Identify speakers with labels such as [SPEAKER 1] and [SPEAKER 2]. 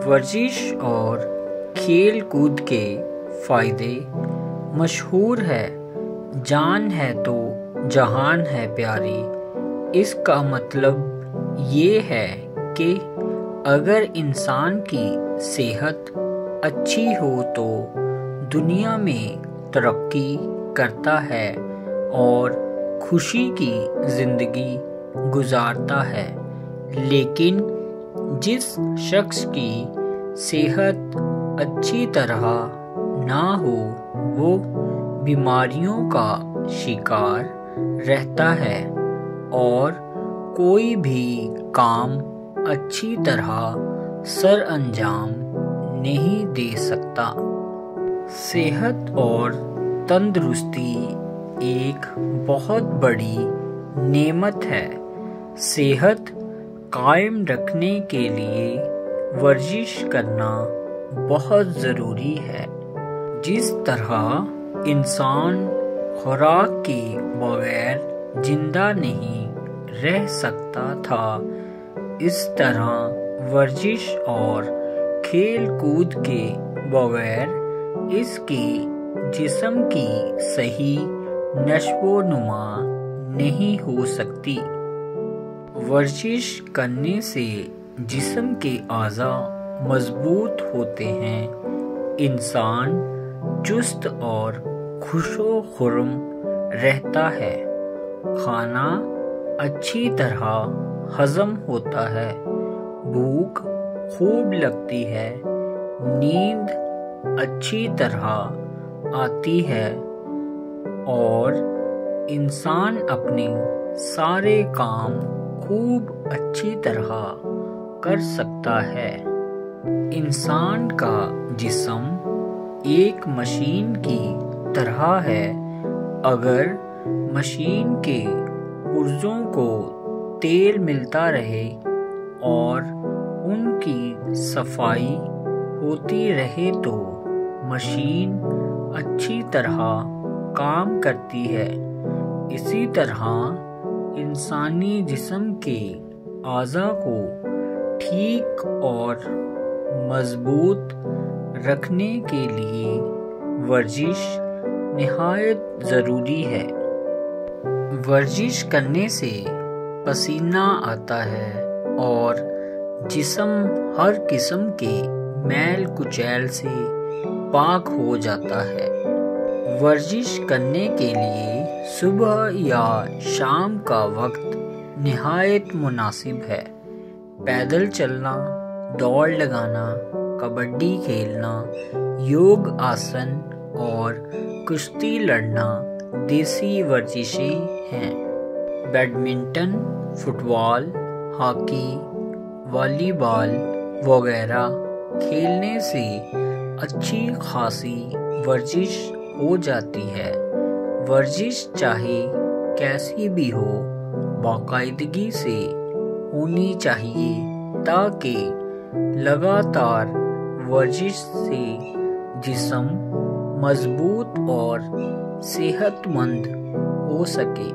[SPEAKER 1] ورزش اور کھیل کود کے فائدے مشہور ہے۔ جان ہے تو جہان ہے پیاری۔ اس کا مطلب یہ ہے کہ اگر انسان کی صحت اچھی ہو تو دنیا میں ترقی کرتا ہے اور خوشی کی زندگی گزارتا ہے، لیکن جس شخص کی صحت اچھی طرح نہ ہو وہ بیماریوں کا شکار رہتا ہے اور کوئی بھی کام اچھی طرح سر انجام نہیں دے سکتا۔ صحت اور تندرستی ایک بہت بڑی نعمت ہے۔ صحت قائم رکھنے کے لیے ورزش کرنا بہت ضروری ہے۔ جس طرح انسان خوراک کے بغیر زندہ نہیں رہ سکتا تھا، اس طرح ورزش اور کھیل کود کے بغیر اس کے جسم کی صحیح نشو و نما نہیں ہو سکتی۔ ورزش کرنے سے جسم کے اعضاء مضبوط ہوتے ہیں، انسان چست اور خوش و خرم رہتا ہے، کھانا اچھی طرح ہضم ہوتا ہے، بھوک خوب لگتی ہے، نیند اچھی طرح آتی ہے اور انسان اپنے سارے کام خوب اچھی طرح کر سکتا ہے۔ انسان کا جسم ایک مشین کی طرح ہے۔ اگر مشین کے پرزوں کو تیل ملتا رہے اور ان کی صفائی ہوتی رہے تو مشین اچھی طرح کام کرتی ہے۔ اسی طرح انسانی جسم کے اعضاء کو ٹھیک اور مضبوط رکھنے کے لیے ورزش نہایت ضروری ہے۔ ورزش کرنے سے پسینہ آتا ہے اور جسم ہر قسم کے میل کچیل سے پاک ہو جاتا ہے۔ ورزش کرنے کے لیے صبح یا شام کا وقت نہایت مناسب ہے۔ پیدل چلنا، دوڑ لگانا، کبڈی کھیلنا، یوگ آسن اور کشتی لڑنا دیسی ورزشیں ہیں۔ بیڈمنٹن، فٹ بال، ہاکی، والی بال وغیرہ کھیلنے سے اچھی خاصی ورزش ہو جاتی ہے۔ ورزش چاہے کیسی بھی ہو باقاعدگی سے ہونی چاہیے تاکہ لگاتار ورزش سے جسم مضبوط اور صحت مند ہو سکے۔